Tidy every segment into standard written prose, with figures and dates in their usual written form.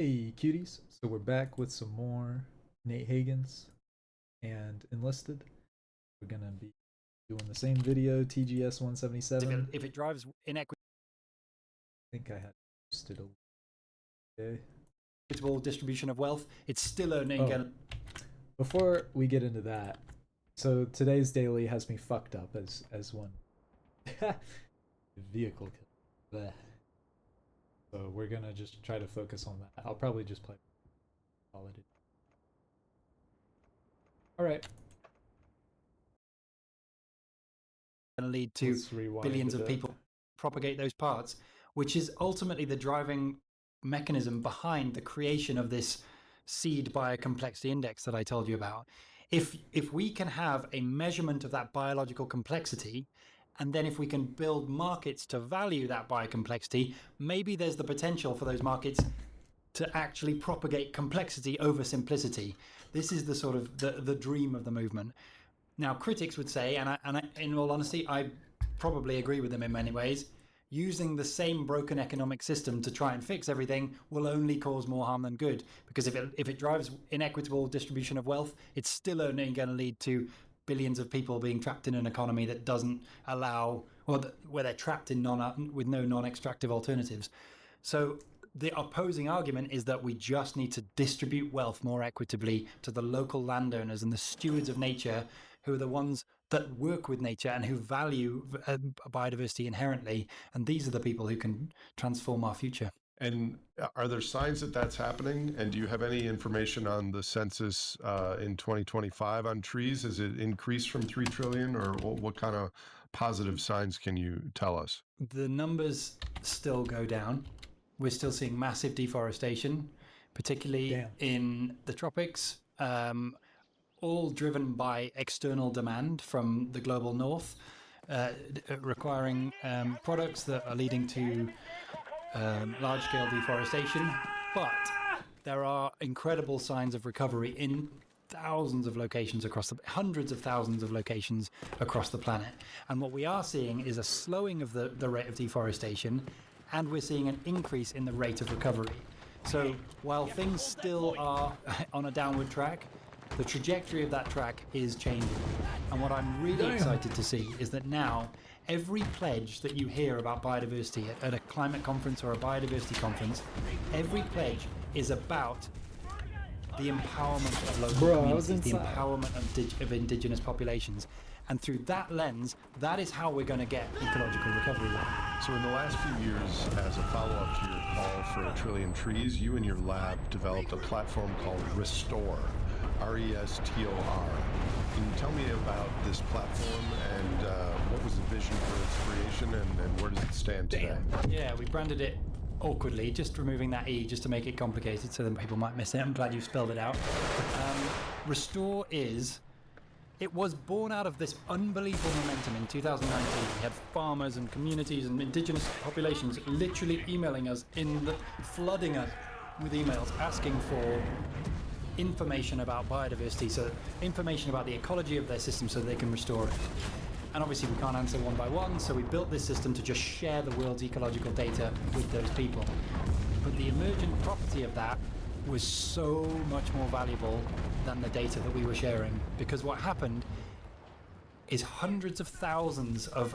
Hey cuties, so we're back with some more Nate Hagens and Enlisted. We're gonna be doing the same video, TGS 177. If it drives inequitable I think I had posted a okay. distribution of wealth, it's still only going. Before we get into that, so today's daily has me fucked up as one vehicle kill. Bleh. So we're gonna just try to focus on that. I'll probably just play Holiday. Alright. Going to lead to billions of people propagate those parts, which is ultimately the driving mechanism behind the creation of this seed biocomplexity index that I told you about. If we can have a measurement of that biological complexity, and then if we can build markets to value that biocomplexity, maybe there's the potential for those markets to actually propagate complexity over simplicity. This is the sort of the dream of the movement. Now, critics would say, and in all honesty, I probably agree with them in many ways, using the same broken economic system to try and fix everything will only cause more harm than good. Because if it drives inequitable distribution of wealth, it's still only going to lead to billions of people being trapped in an economy that doesn't allow, or where they're trapped in with no non-extractive alternatives. So the opposing argument is that we just need to distribute wealth more equitably to the local landowners and the stewards of nature, who are the ones that work with nature and who value biodiversity inherently. And these are the people who can transform our future. And are there signs that that's happening? And do you have any information on the census in 2025 on trees? Has it increased from 3 trillion, or what kind of positive signs can you tell us? The numbers still go down. We're still seeing massive deforestation, particularly in the tropics, all driven by external demand from the global north, requiring products that are leading to large-scale deforestation. But there are incredible signs of recovery in thousands of locations hundreds of thousands of locations across the planet. And what we are seeing is a slowing of the rate of deforestation, and we're seeing an increase in the rate of recovery. So while things still are on a downward track, the trajectory of that track is changing. And what I'm really excited to see is that now every pledge that you hear about biodiversity at a climate conference or a biodiversity conference, every pledge is about the empowerment of local communities, the empowerment of indigenous populations. And through that lens, that is how we're going to get ecological recovery. So in the last few years, as a follow-up to your call for 1 trillion trees, you and your lab developed a platform called Restore, R-E-S-T-O-R. Can you tell me about this platform and what was the vision for its creation, and where does it stand today? Yeah, we branded it awkwardly, just removing that E just to make it complicated so that people might miss it. I'm glad you spelled it out. Restore it was born out of this unbelievable momentum in 2019. We had farmers and communities and indigenous populations literally emailing us, flooding us with emails asking for information about biodiversity, so information about the ecology of their system so they can restore it. And obviously we can't answer one by one, so we built this system to just share the world's ecological data with those people. But the emergent property of that was so much more valuable than the data that we were sharing, because what happened is hundreds of thousands of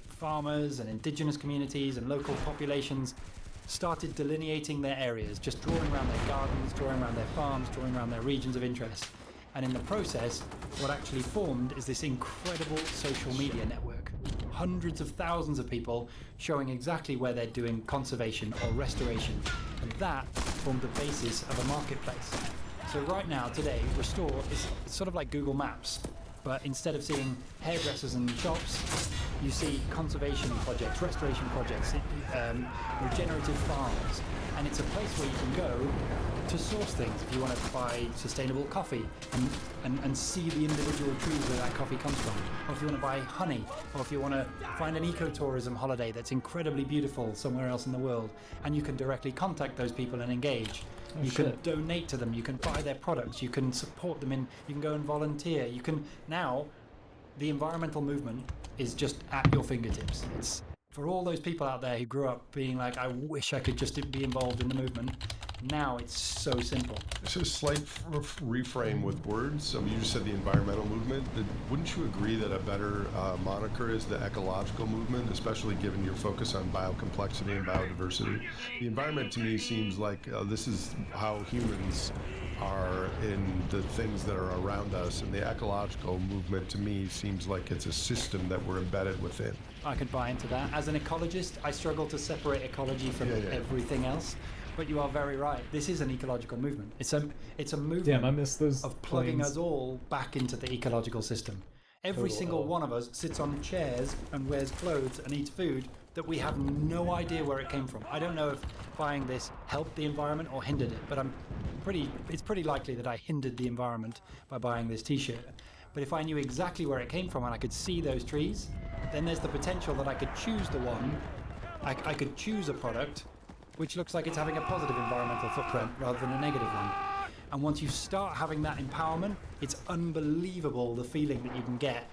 farmers and indigenous communities and local populations started delineating their areas, just drawing around their gardens, drawing around their farms, drawing around their regions of interest. And in the process, what actually formed is this incredible social media network. Hundreds of thousands of people showing exactly where they're doing conservation or restoration. And that formed the basis of a marketplace. So right now, today, Restore is sort of like Google Maps, but instead of seeing hairdressers and shops, you see conservation projects, restoration projects, regenerative farms. And it's a place where you can go to source things. If you want to buy sustainable coffee and see the individual trees where that coffee comes from, or if you want to buy honey, or if you want to find an ecotourism holiday that's incredibly beautiful somewhere else in the world, and you can directly contact those people and engage. You can donate to them, you can buy their products, you can support them you can go and volunteer. You can now, the environmental movement is just at your fingertips. It's for all those people out there who grew up being like, I wish I could just be involved in the movement. Now it's so simple. So a slight reframe with words. You just said the environmental movement. Wouldn't you agree that a better moniker is the ecological movement, especially given your focus on biocomplexity and biodiversity? The environment to me seems like this is how humans are in the things that are around us, and the ecological movement to me seems like it's a system that we're embedded within. I could buy into that. As an ecologist, I struggle to separate ecology from everything else. But you are very right. This is an ecological movement. It's a movement Damn, I missed those of plugging planes. us all back into the ecological system. Every single one of us sits on chairs and wears clothes and eats food that we have no idea where it came from. I don't know if buying this helped the environment or hindered it, but it's pretty likely that I hindered the environment by buying this t-shirt. But if I knew exactly where it came from and I could see those trees, then there's the potential that I could choose the one, I could choose a product which looks like it's having a positive environmental footprint rather than a negative one. And once you start having that empowerment, it's unbelievable the feeling that you can get.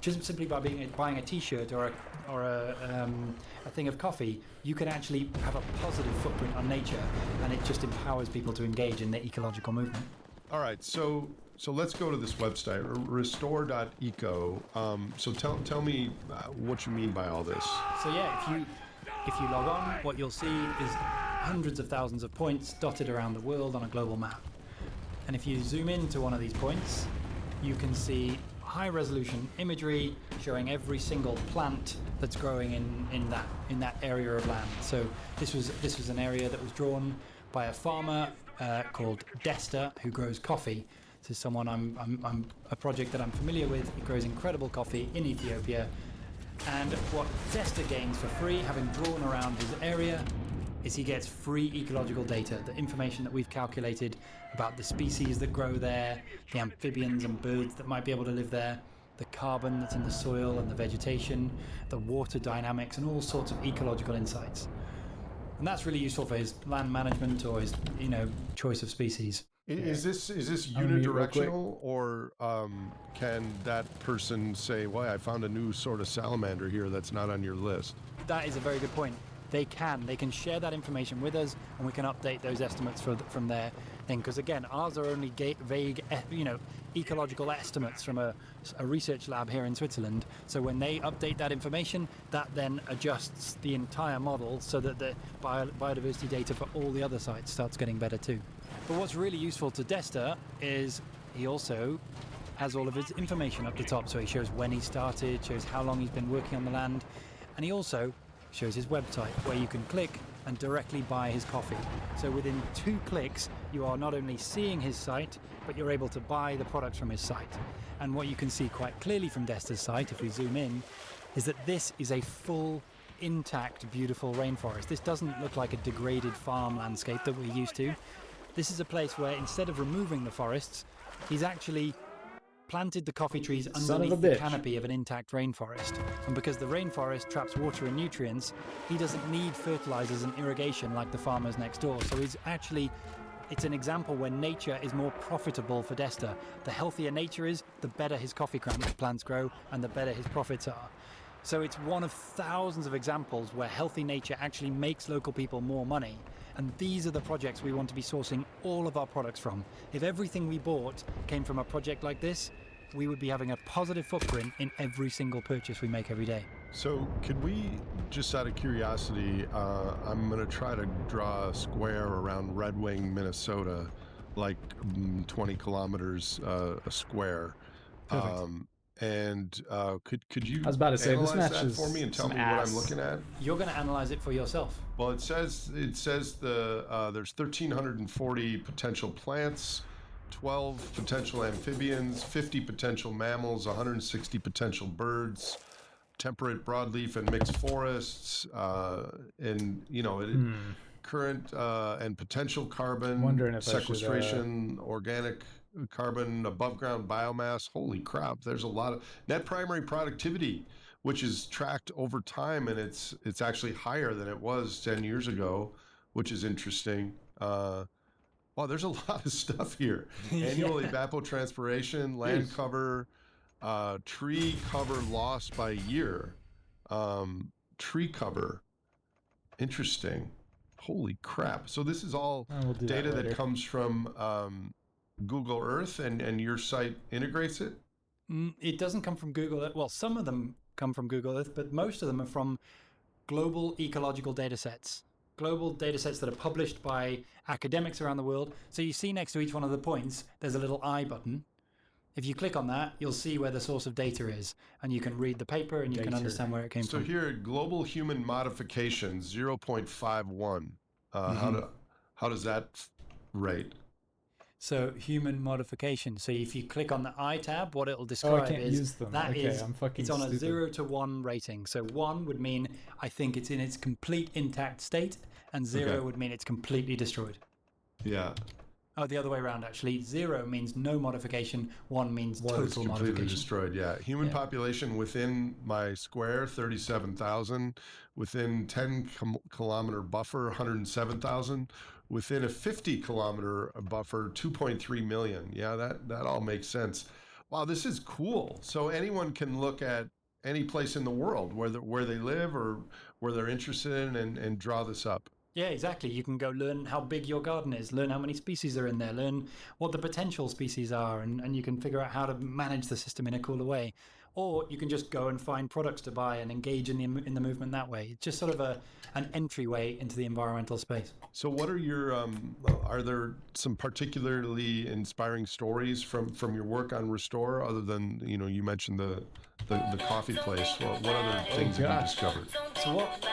Just simply by buying a t-shirt or a thing of coffee, you can actually have a positive footprint on nature, and it just empowers people to engage in the ecological movement. All right, so let's go to this website, restore.eco. So tell me what you mean by all this. So yeah, if you log on, what you'll see is hundreds of thousands of points dotted around the world on a global map. And if you zoom into one of these points, you can see high resolution imagery showing every single plant that's growing in that area of land. So this was an area that was drawn by a farmer called Desta, who grows coffee. This is someone I'm a project that I'm familiar with. He grows incredible coffee in Ethiopia. And what Desta gains for free, having drawn around his area, is he gets free ecological data, the information that we've calculated about the species that grow there, the amphibians and birds that might be able to live there, the carbon that's in the soil and the vegetation, the water dynamics, and all sorts of ecological insights. And that's really useful for his land management or his, choice of species. Is this unidirectional, or can that person say, "Well, I found a new sort of salamander here that's not on your list"? That is a very good point. They can share that information with us, and we can update those estimates from their thing. Because again, ours are only vague, ecological estimates from a research lab here in Switzerland. So when they update that information, that then adjusts the entire model so that the biodiversity data for all the other sites starts getting better too. But what's really useful to Desta is he also has all of his information up the top. So he shows when he started, shows how long he's been working on the land, and he also shows his website where you can click and directly buy his coffee. So within 2 clicks, you are not only seeing his site, but you're able to buy the products from his site. And what you can see quite clearly from Desta's site, if we zoom in, is that this is a full, intact, beautiful rainforest. This doesn't look like a degraded farm landscape that we're used to. This is a place where instead of removing the forests, he's actually planted the coffee trees underneath the canopy of an intact rainforest. And because the rainforest traps water and nutrients, he doesn't need fertilizers and irrigation like the farmers next door. So it's an example where nature is more profitable for Desta. The healthier nature is, the better his coffee plants grow and the better his profits are. So it's one of thousands of examples where healthy nature actually makes local people more money. And these are the projects we want to be sourcing all of our products from. If everything we bought came from a project like this, we would be having a positive footprint in every single purchase we make every day. So could we, just out of curiosity, I'm going to try to draw a square around Red Wing, Minnesota, like 20 kilometers a square. Perfect. Could you I was about to say, this analyze that matches for me and tell some me what I'm ass. looking at? You're going to analyze it for yourself. Well, it says there's 1,340 potential plants, 12 potential amphibians, 50 potential mammals, 160 potential birds, temperate broadleaf and mixed forests, current and potential carbon, Wondering if sequestration, organic carbon, above ground biomass. Holy crap, there's a lot of net primary productivity, which is tracked over time, and it's actually higher than it was 10 years ago, which is interesting. Wow, there's a lot of stuff here. Annual evapotranspiration, land cover, tree cover lost by year. Tree cover, interesting. Holy crap. So this is all We'll do data that that comes from Google Earth, and your site integrates it? It doesn't come from Google Earth. Well, some of them come from Google Earth, but most of them are from global ecological data sets. Global data sets that are published by academics around the world. So you see next to each one of the points, there's a little I button. If you click on that, you'll see where the source of data is, and you can read the paper and you can understand where it came So from. here, global human modification 0.51. How does that rate? So human modification. So if you click on the I tab, what it'll describe is that it's on a 0 to 1 rating. So 1 would mean I think it's in its complete intact state, and 0 would mean it's completely destroyed. Yeah. Oh, the other way around, actually. 0 means no modification. 1 means total completely modification. Destroyed, yeah. Human population within my square, 37,000. Within 10-kilometer buffer, 107,000. Within a 50-kilometer buffer, 2.3 million. Yeah, that all makes sense. Wow, this is cool. So anyone can look at any place in the world where they live or where they're interested in and draw this up. Yeah, exactly. You can go learn how big your garden is, learn how many species are in there, learn what the potential species are, and you can figure out how to manage the system in a cooler way. Or you can just go and find products to buy and engage in the movement that way. It's just sort of an entryway into the environmental space. So what are your, are there some particularly inspiring stories from your work on Restore, other than, you mentioned the coffee place? What other things have you discovered? So what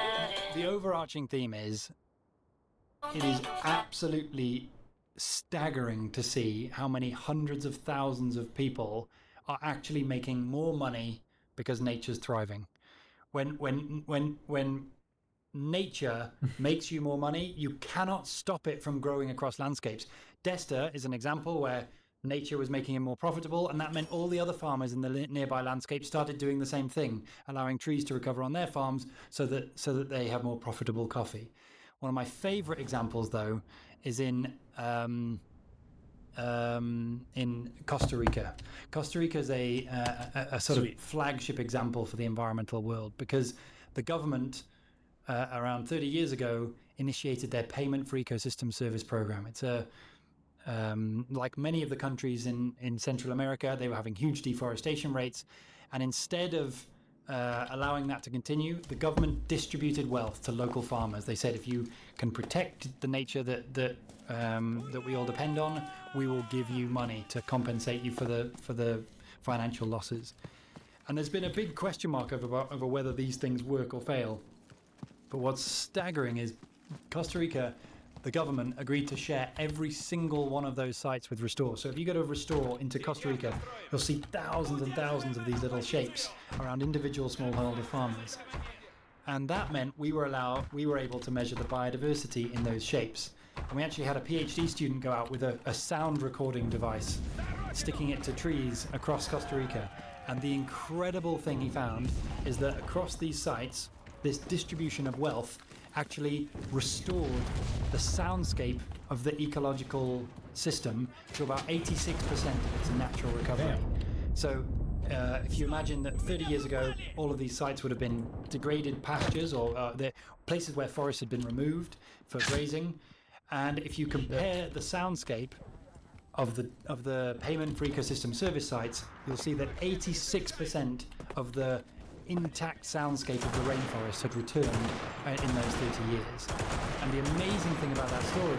the overarching theme is, it is absolutely staggering to see how many hundreds of thousands of people are actually making more money because nature's thriving. When nature makes you more money, you cannot stop it from growing across landscapes. Desta is an example where nature was making him more profitable, and that meant all the other farmers in the nearby landscape started doing the same thing, allowing trees to recover on their farms so that they have more profitable coffee. One of my favorite examples, though, is in Costa Rica. Costa Rica is a sort of flagship example for the environmental world, because the government around 30 years ago initiated their Payment for Ecosystem Service program. It's like many of the countries in Central America, they were having huge deforestation rates, and instead of allowing that to continue, the government distributed wealth to local farmers. They said, if you can protect the nature that we all depend on, we will give you money to compensate you for the financial losses. And there's been a big question mark over whether these things work or fail. But what's staggering is Costa Rica, the government agreed to share every single one of those sites with Restore. So if you go to Restore into Costa Rica, you'll see thousands and thousands of these little shapes around individual smallholder farmers. And that meant we were able to measure the biodiversity in those shapes. And we actually had a PhD student go out with a sound recording device, sticking it to trees across Costa Rica. And the incredible thing he found is that across these sites, this distribution of wealth actually restored the soundscape of the ecological system to about 86% of its natural recovery. Damn. So if you imagine that 30 years ago, all of these sites would have been degraded pastures or the places where forests had been removed for grazing. And if you compare the soundscape of the Payment for Ecosystem Service sites, you'll see that 86% of the intact soundscape of the rainforest had returned in those 30 years. And the amazing thing about that story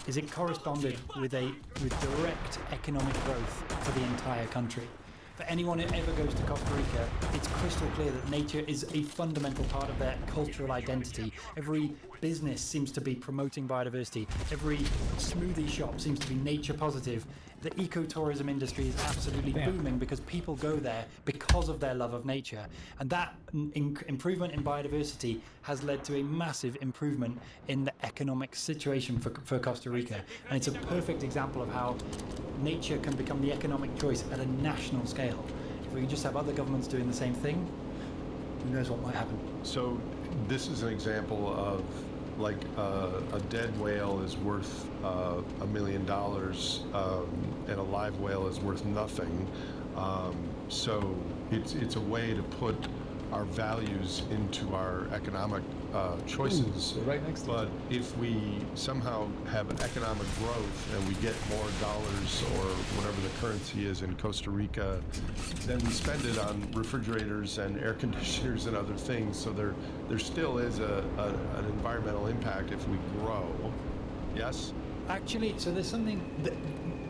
is it corresponded with direct economic growth for the entire country. For anyone who ever goes to Costa Rica, it's crystal clear that nature is a fundamental part of their cultural identity. Every business seems to be promoting biodiversity. Every smoothie shop seems to be nature positive. The ecotourism industry is absolutely booming because people go there because of their love of nature. And that improvement in biodiversity has led to a massive improvement in the economic situation for Costa Rica. And it's a perfect example of how nature can become the economic choice at a national scale. If we can just have other governments doing the same thing, who knows what might happen. So this is an example of like a dead whale is worth $1 million and a live whale is worth nothing. So it's a way to put our values into our economic choices. Ooh, right next to but if we somehow have economic growth and we get more dollars or whatever the currency is in Costa Rica, then we spend it on refrigerators and air conditioners and other things. So there still is an environmental impact if we grow. Yes? Actually, so there's something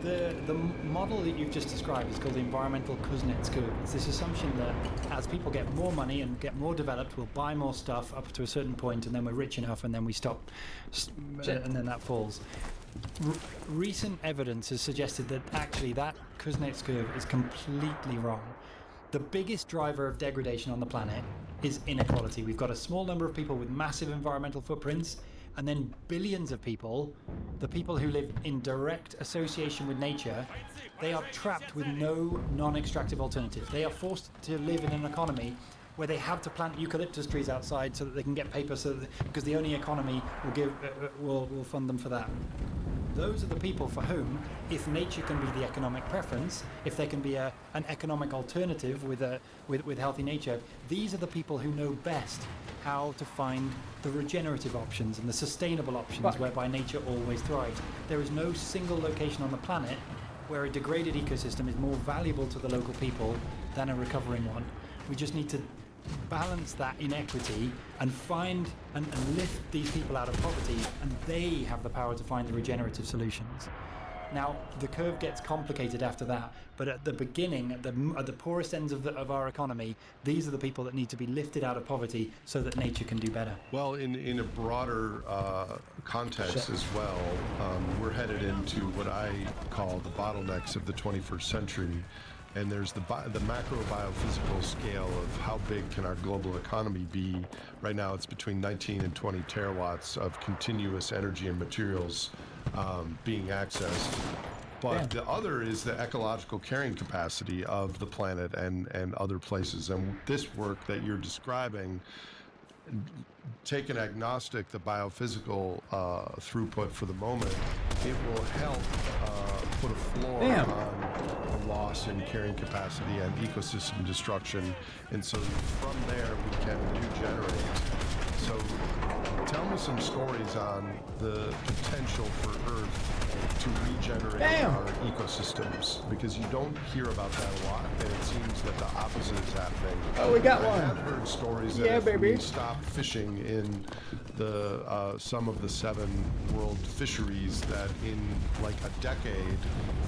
the model that you've just described is called the environmental Kuznets curve. It's this assumption that as people get more money and get more developed, we'll buy more stuff up to a certain point, and then we're rich enough, and then we stop, and then that falls. Recent evidence has suggested that actually that Kuznets curve is completely wrong. The biggest driver of degradation on the planet is inequality. We've got a small number of people with massive environmental footprints, and then billions of people, the people who live in direct association with nature, they are trapped with no non-extractive alternative. They are forced to live in an economy where they have to plant eucalyptus trees outside so that they can get paper, because the only economy will fund them for that. Those are the people for whom, if nature can be the economic preference, if there can be an economic alternative with healthy nature, these are the people who know best how to find the regenerative options and the sustainable options whereby nature always thrives. There is no single location on the planet where a degraded ecosystem is more valuable to the local people than a recovering one. We just need to balance that inequity and find and lift these people out of poverty, and they have the power to find the regenerative solutions. Now, the curve gets complicated after that, but at the beginning, at the poorest ends of our economy, these are the people that need to be lifted out of poverty so that nature can do better. Well, in a broader context as well, we're headed into what I call the bottlenecks of the 21st century. And there's the macro biophysical scale of how big can our global economy be. Right now it's between 19 and 20 terawatts of continuous energy and materials being accessed. But the other is the ecological carrying capacity of the planet and other places. And this work that you're describing, take an agnostic, the biophysical throughput for the moment, it will help put a floor on the loss in carrying capacity and ecosystem destruction. And so from there we can regenerate. So tell me some stories on the potential for Earth to regenerate our ecosystems, because you don't hear about that a lot, and it seems that the opposite is happening. Oh, we got one. I have heard stories that if we stop fishing in the some of the 7 world fisheries, that in like a decade,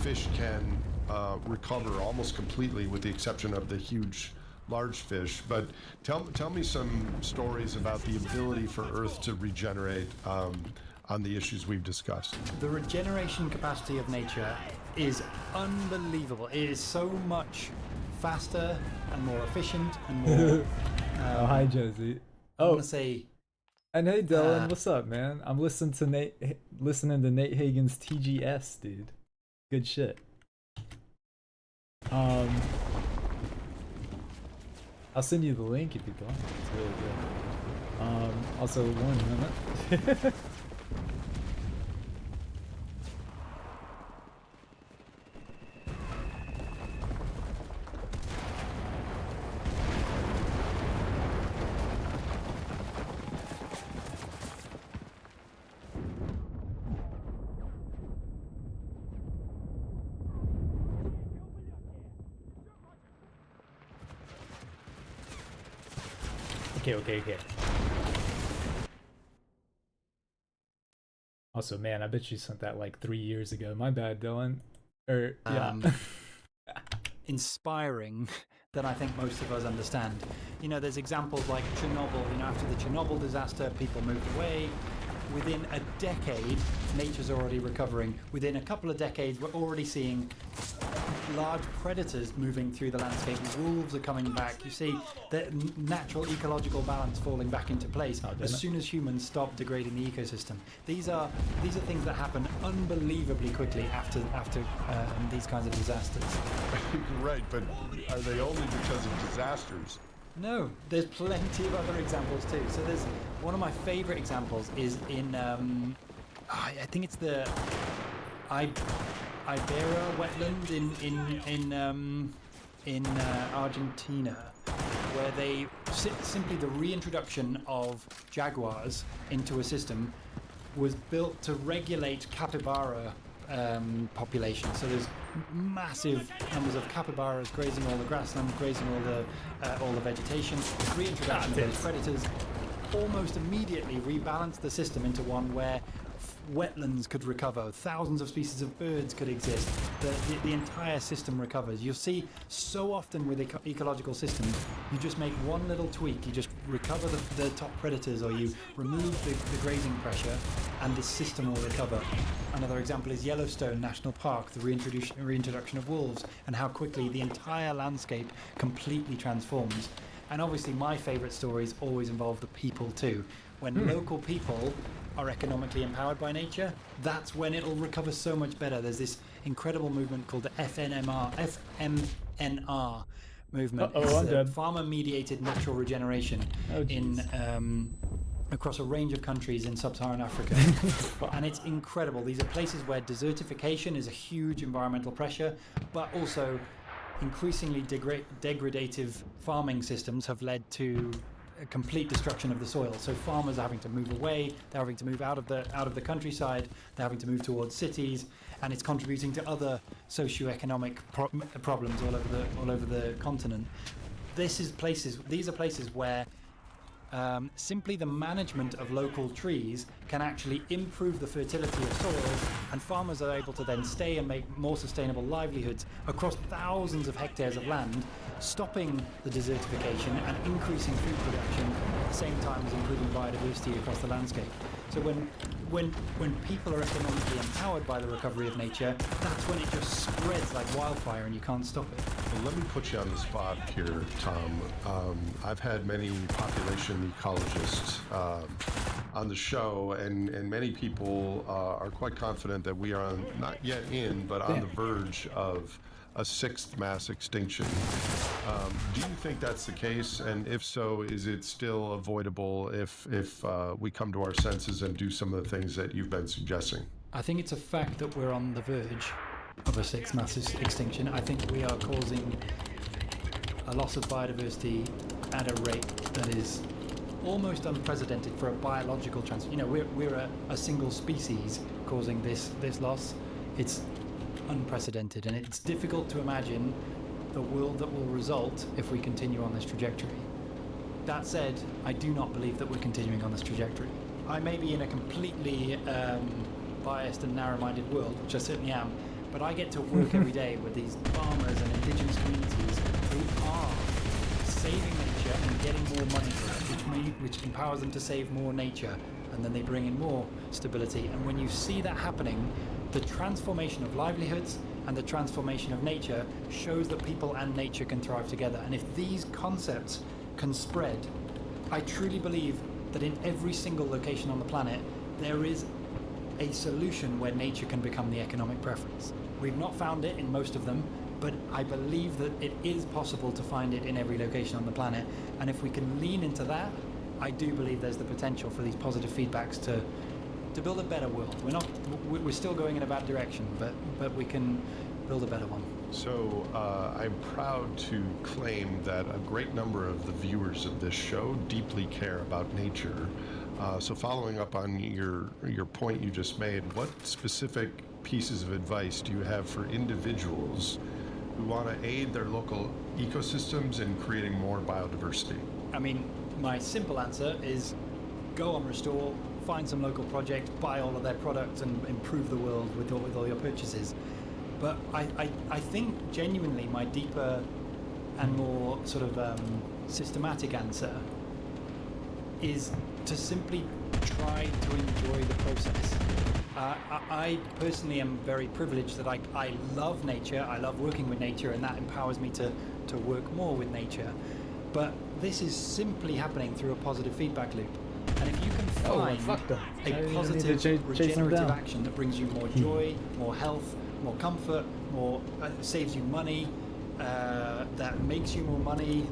fish can recover almost completely, with the exception of the huge large fish. But tell me some stories about the ability for Earth to regenerate on the issues we've discussed. The regeneration capacity of nature is unbelievable. It is so much faster and more efficient and more... oh, hi, Josie. I want to say... And hey, Dylan, what's up, man? I'm listening to Nate Hagen's TGS, dude. Good shit. I'll send you the link if you'd like. It's really good. Also, 1 minute. Okay. Also, man, I bet you sent that like 3 years ago. My bad, Dylan. Inspiring than I think most of us understand. You know, there's examples like Chernobyl. You know, after the Chernobyl disaster, people moved away. Within a decade, nature's already recovering. Within a couple of decades, we're already seeing large predators moving through the landscape. Wolves are coming back. You see the natural ecological balance falling back into place as soon as humans stop degrading the ecosystem. These are things that happen unbelievably quickly after these kinds of disasters. Right, but are they only because of disasters? No, there's plenty of other examples too. So there's one of my favorite examples is in I think it's the Ibera wetland in Argentina. where they simply the reintroduction of jaguars into a system was built to regulate capybara population. So there's massive numbers of capybaras grazing all the grassland, grazing all the vegetation. Reintroduction of those predators almost immediately rebalanced the system into one where wetlands could recover, thousands of species of birds could exist, the entire system recovers. You'll see so often with ecological systems, you just make one little tweak, you just recover the top predators, or you remove the grazing pressure, and the system will recover. Another example is Yellowstone National Park, the reintroduction of wolves, and how quickly the entire landscape completely transforms. And obviously my favourite stories always involve the people too. When local people are economically empowered by nature, that's when it'll recover so much better. There's this incredible movement called the FMNR movement. It's farmer-mediated natural regeneration across a range of countries in sub-Saharan Africa. And it's incredible. These are places where desertification is a huge environmental pressure, but also increasingly degradative farming systems have led to a complete destruction of the soil. So farmers are having to move away, they're having to move out of the countryside, they're having to move towards cities, and it's contributing to other socioeconomic problems all over the continent. These are places where simply the management of local trees can actually improve the fertility of soils, and farmers are able to then stay and make more sustainable livelihoods across thousands of hectares of land, stopping the desertification and increasing food production at the same time as improving biodiversity across the landscape. So when people are economically empowered by the recovery of nature, that's when it just spreads like wildfire and you can't stop it. Well, let me put you on the spot here, Tom. I've had many population ecologists on the show, and many people are quite confident that we are not yet in, but on the verge of a sixth mass extinction. Do you think that's the case? And if so, is it still avoidable if we come to our senses and do some of the things that you've been suggesting? I think it's a fact that we're on the verge of a sixth mass extinction. I think we are causing a loss of biodiversity at a rate that is almost unprecedented for a biological transfer. You know, we're a single species causing this loss. It's unprecedented, and it's difficult to imagine the world that will result if we continue on this trajectory. That said, I do not believe that we're continuing on this trajectory. I may be in a completely biased and narrow-minded world, which I certainly am, but I get to work every day with these farmers and indigenous communities who are saving nature and getting more money for it, which empowers them to save more nature, and then they bring in more stability. And when you see that happening, the transformation of livelihoods and the transformation of nature shows that people and nature can thrive together. And if these concepts can spread, I truly believe that in every single location on the planet, there is a solution where nature can become the economic preference. We've not found it in most of them, but I believe that it is possible to find it in every location on the planet. And if we can lean into that, I do believe there's the potential for these positive feedbacks to build a better world. We're still going in a bad direction, but we can build a better one. So I'm proud to claim that a great number of the viewers of this show deeply care about nature. So following up on your point you just made, what specific pieces of advice do you have for individuals who want to aid their local ecosystems in creating more biodiversity? I mean, my simple answer is go on Restore, find some local project, buy all of their products and improve the world with all your purchases. But I think genuinely my deeper and more sort of systematic answer is to simply try to enjoy the process. I personally am very privileged that I love nature, I love working with nature, and that empowers me to work more with nature. But this is simply happening through a positive feedback loop. And if you can find a positive regenerative action that brings you more joy, more health, more comfort, more saves you money, that makes you more money,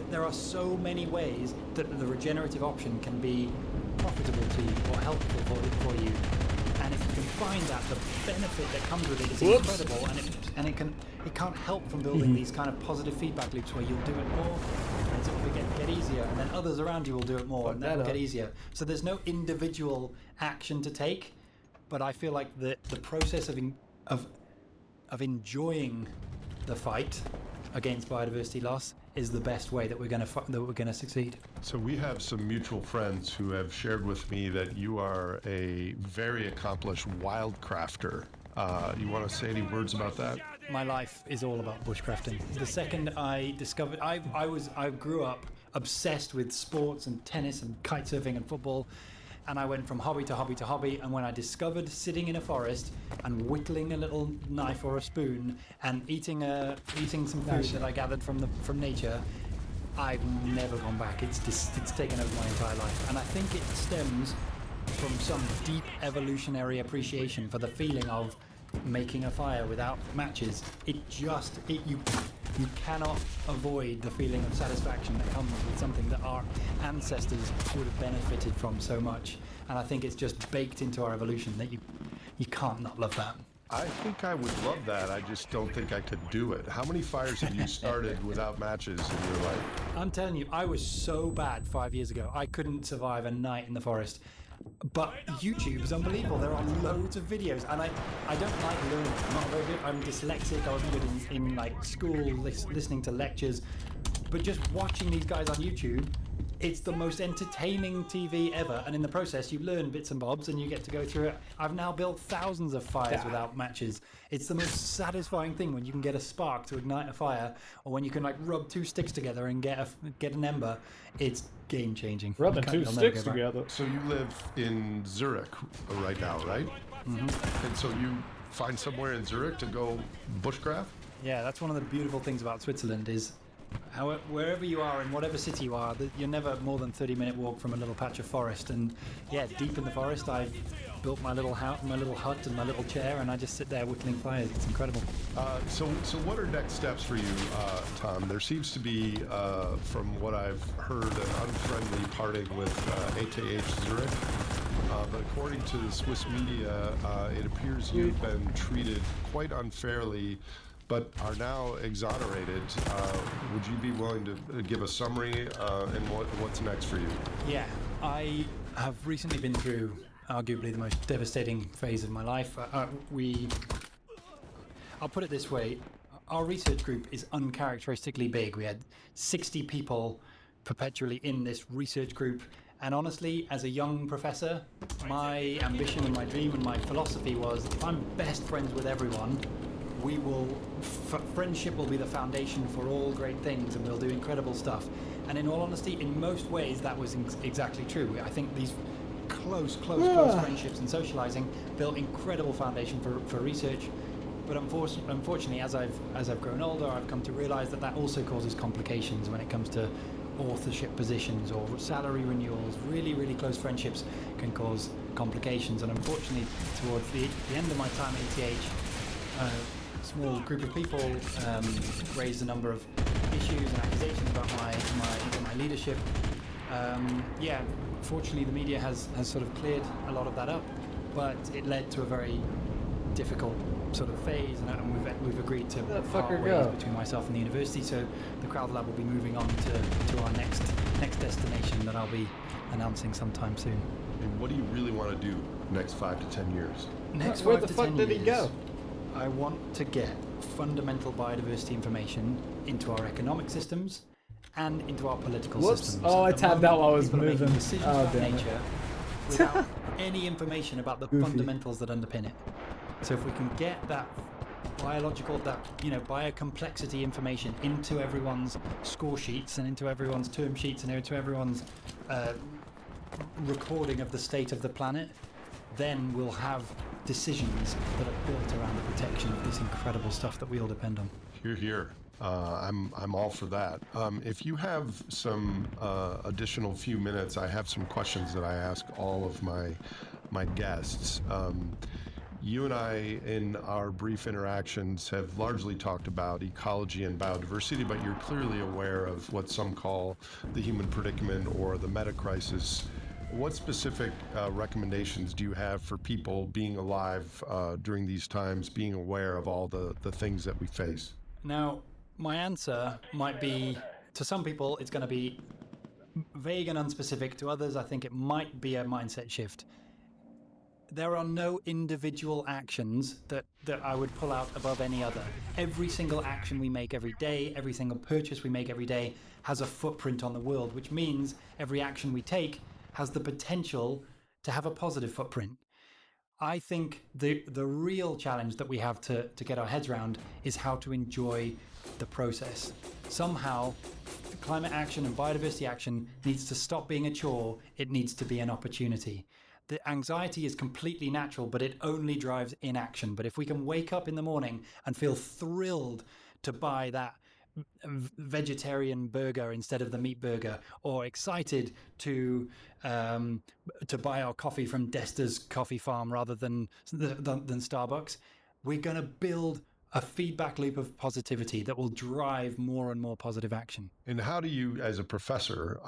there are so many ways that the regenerative option can be profitable to you or helpful for you. And if you can find that the benefit that comes with it is incredible, and it can't help from building these kind of positive feedback loops where you'll do it more, and it will get easier, and then others around you will do it more, and that will get easier. So there's no individual action to take, but I feel like the process of enjoying the fight against biodiversity loss is the best way that we're going to succeed. So we have some mutual friends who have shared with me that you are a very accomplished wildcrafter. You want to say any words about that? My life is all about bushcrafting. The second I discovered, I grew up obsessed with sports and tennis and kite surfing and football, and I went from hobby to hobby to hobby. And when I discovered sitting in a forest and whittling a little knife or a spoon and eating some food that I gathered from nature, I've never gone back. It's taken over my entire life, and I think it stems from some deep evolutionary appreciation for the feeling of making a fire without matches. You cannot avoid the feeling of satisfaction that comes with something that our ancestors would have benefited from so much. And I think it's just baked into our evolution that you can't not love that. I think I would love that. I just don't think I could do it. How many fires have you started without matches in your life? I'm telling you, I was so bad 5 years ago. I couldn't survive a night in the forest. But YouTube is unbelievable. There are loads of videos, and I don't like learning. I'm not very good. I'm dyslexic. I wasn't good in like school, listening to lectures. But just watching these guys on YouTube, it's the most entertaining TV ever. And in the process, you learn bits and bobs, and you get to go through it. I've now built thousands of fires without matches. It's the most satisfying thing when you can get a spark to ignite a fire, or when you can like rub two sticks together and get an ember. It's game changing. Rubbing two sticks together. So you live in Zurich right now, right? Mm-hmm. And so you find somewhere in Zurich to go bushcraft? Yeah, that's one of the beautiful things about Switzerland is wherever you are, in whatever city you are, you're never more than 30-minute walk from a little patch of forest. And yeah, deep in the forest, I've built my little house, my little hut, and my little chair, and I just sit there whittling fires. It's incredible. So what are next steps for you, Tom? There seems to be, from what I've heard, an unfriendly parting with ATH Zurich. But according to the Swiss media, it appears you've been treated quite unfairly, but are now exonerated. Would you be willing to give a summary and what's next for you? Yeah, I have recently been through arguably the most devastating phase of my life. I'll put it this way. Our research group is uncharacteristically big. We had 60 people perpetually in this research group. And honestly, as a young professor, my ambition and my dream and my philosophy was, if I'm best friends with everyone, friendship will be the foundation for all great things, and we'll do incredible stuff. And in all honesty, in most ways, that was exactly true. I think these close friendships and socializing built incredible foundation for research. But unfortunately, as I've grown older, I've come to realize that also causes complications when it comes to authorship positions or salary renewals. Really close friendships can cause complications. And unfortunately, towards the end of my time at ETH, a small group of people raised a number of issues and accusations about my leadership. Fortunately, the media has sort of cleared a lot of that up, but it led to a very difficult sort of phase, and we've agreed to part ways between myself and the university. So the Crowd Lab will be moving on to our next destination that I'll be announcing sometime soon. And what do you really want to do next 5 to 10 years? Where the fuck did he go? I want to get fundamental biodiversity information into our economic systems and into our political systems. Oh, I tabbed out while I was people are making moving. decisions about nature without any information about the fundamentals that underpin it. So if we can get that biological, biocomplexity information into everyone's score sheets and into everyone's term sheets and into everyone's recording of the state of the planet, then we'll have decisions that are built around the protection of this incredible stuff that we all depend on. Hear, hear. I'm all for that. If you have some additional few minutes, I have some questions that I ask all of my guests. You and I, in our brief interactions, have largely talked about ecology and biodiversity, but you're clearly aware of what some call the human predicament or the meta-crisis. What specific recommendations do you have for people being alive during these times, being aware of all the things that we face? Now, my answer might be, to some people, it's going to be vague and unspecific. To others, I think it might be a mindset shift. There are no individual actions that I would pull out above any other. Every single action we make every day, every single purchase we make every day has a footprint on the world, which means every action we take has the potential to have a positive footprint. I think the real challenge that we have to get our heads around is how to enjoy the process. Somehow, climate action and biodiversity action needs to stop being a chore. It needs to be an opportunity. The anxiety is completely natural, but it only drives inaction. But if we can wake up in the morning and feel thrilled to buy that vegetarian burger instead of the meat burger, or excited to buy our coffee from Desta's coffee farm rather than Starbucks, we're going to build a feedback loop of positivity that will drive more and more positive action. And how do you, as a professor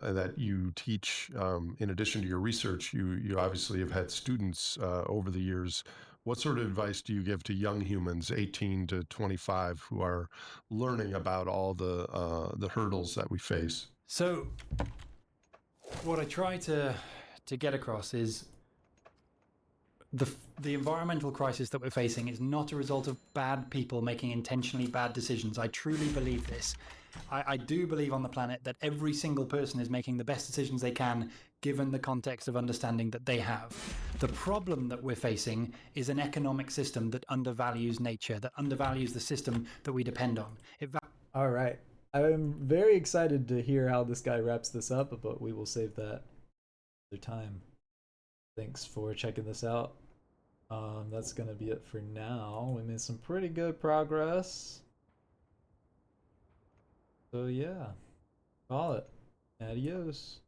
that you teach, in addition to your research, you obviously have had students over the years. What sort of advice do you give to young humans, 18 to 25, who are learning about all the hurdles that we face? So, what I try to get across is the environmental crisis that we're facing is not a result of bad people making intentionally bad decisions. I truly believe this. I do believe on the planet that every single person is making the best decisions they can given the context of understanding that they have. The problem that we're facing is an economic system that undervalues nature, that undervalues the system that we depend on. All right. I'm very excited to hear how this guy wraps this up, but we will save that another time. Thanks for checking this out. That's gonna be it for now. We made some pretty good progress. So yeah, call it. Adios.